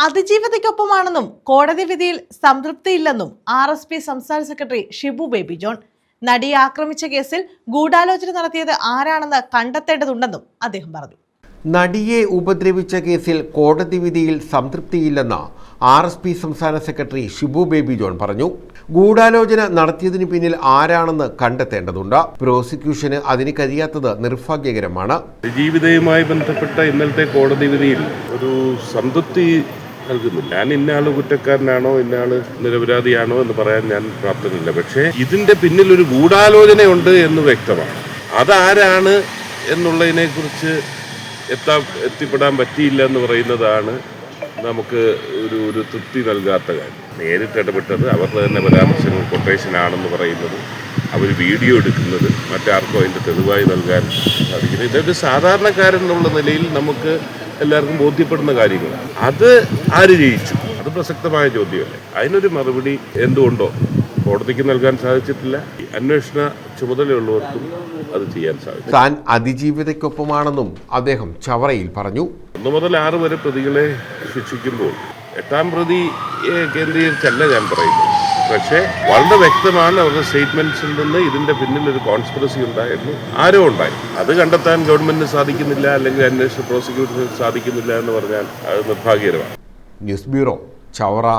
അതിജീവിതയ്ക്കൊപ്പമാണെന്നും കോടതി വിധിയിൽ സംതൃപ്തിയില്ലെന്നും RSP സംസ്ഥാന സെക്രട്ടറി ഷിബു ബേബി ജോൺ. നടിയെ ആക്രമിച്ച കേസിൽ ഗൂഢാലോചന നടത്തിയത് ആരാണെന്ന് കണ്ടെത്തേണ്ടതുണ്ടെന്നും അദ്ദേഹം പറഞ്ഞു. നടിയെ ഉപദ്രവിച്ച കേസിൽ കോടതി വിധിയിൽ സംതൃപ്തിയില്ലെന്ന് RSP സംസ്ഥാന സെക്രട്ടറി ഷിബു ബേബി ജോൺ പറഞ്ഞു. ഗൂഢാലോചന നടത്തിയതിന് പിന്നിൽ ആരാണെന്ന് കണ്ടെത്തേണ്ടതുണ്ട്. പ്രോസിക്യൂഷന് അതിന് കഴിയാത്തത് നിർഭാഗ്യകരമാണ്. ജീവിതവുമായി ബന്ധപ്പെട്ട ഇന്നലത്തെ കോടതി വിധിയിൽ ഒരു സംതൃപ്തി നൽകുന്നില്ല. ഞാൻ ഇന്നയാൾ കുറ്റക്കാരനാണോ ഇന്നയാൾ നിരപരാധിയാണോ എന്ന് പറയാൻ ഞാൻ പ്രാപ്തനില്ല. പക്ഷേ ഇതിന്റെ പിന്നിൽ ഒരു ഗൂഢാലോചനയുണ്ട് എന്ന് വ്യക്തമാണ്. അതാരാണ് എന്നുള്ളതിനെക്കുറിച്ച് എത്തിപ്പെടാൻ പറ്റിയില്ല എന്ന് പറയുന്നതാണ് നമുക്ക് ഒരു തൃപ്തി നൽകാത്ത കാര്യം. നേരിട്ട് ഇടപെട്ടത് അവരുടെ തന്നെ പരാമർശങ്ങൾ കൊട്ടേഷനാണെന്ന് പറയുന്നത്, അവർ വീഡിയോ എടുക്കുന്നത്, മറ്റാർക്കും അതിൻ്റെ തെളിവായി നൽകാൻ സാധിക്കുന്നത്, ഇതൊരു സാധാരണക്കാരൻ എന്നുള്ള നിലയിൽ നമുക്ക് എല്ലാവർക്കും ബോധ്യപ്പെടുന്ന കാര്യങ്ങളാണ്. അത് ആര് ജയിച്ചു? അത് പ്രസക്തമായ ചോദ്യമല്ലേ. അതിനൊരു മറുപടി എന്തുകൊണ്ടോ കോടതിക്ക് നൽകാൻ സാധിച്ചിട്ടില്ല. അന്വേഷണ ചുമതലയുള്ളവർക്കും അത് ചെയ്യാൻ സാധിക്കും. താൻ അതിജീവിതയ്ക്കൊപ്പമാണെന്നും അദ്ദേഹം ചവറയിൽ പറഞ്ഞു. 1 മുതൽ 6 വരെ പ്രതികളെ ശിക്ഷിക്കുമ്പോൾ 8ാം പ്രതിയെ കേന്ദ്രീകരിച്ചല്ല ഞാൻ പറയുന്നത്. പക്ഷേ വളരെ വ്യക്തമാണ് അവരുടെ സ്റ്റേറ്റ്മെന്റ്സിൽ നിന്ന് ഇതിന്റെ പിന്നിൽ ഒരു കോൺസ്പിറസി ഉണ്ടായിരുന്നു, ആരോ ഉണ്ടായി. അത് കണ്ടെത്താൻ ഗവൺമെന്റിന് സാധിക്കുന്നില്ല, അല്ലെങ്കിൽ അന്വേഷണ പ്രോസിക്യൂഷന് സാധിക്കുന്നില്ല എന്ന് പറഞ്ഞാൽ അത് നിർഭാഗ്യകരമാണ്. News bureau, Chavara.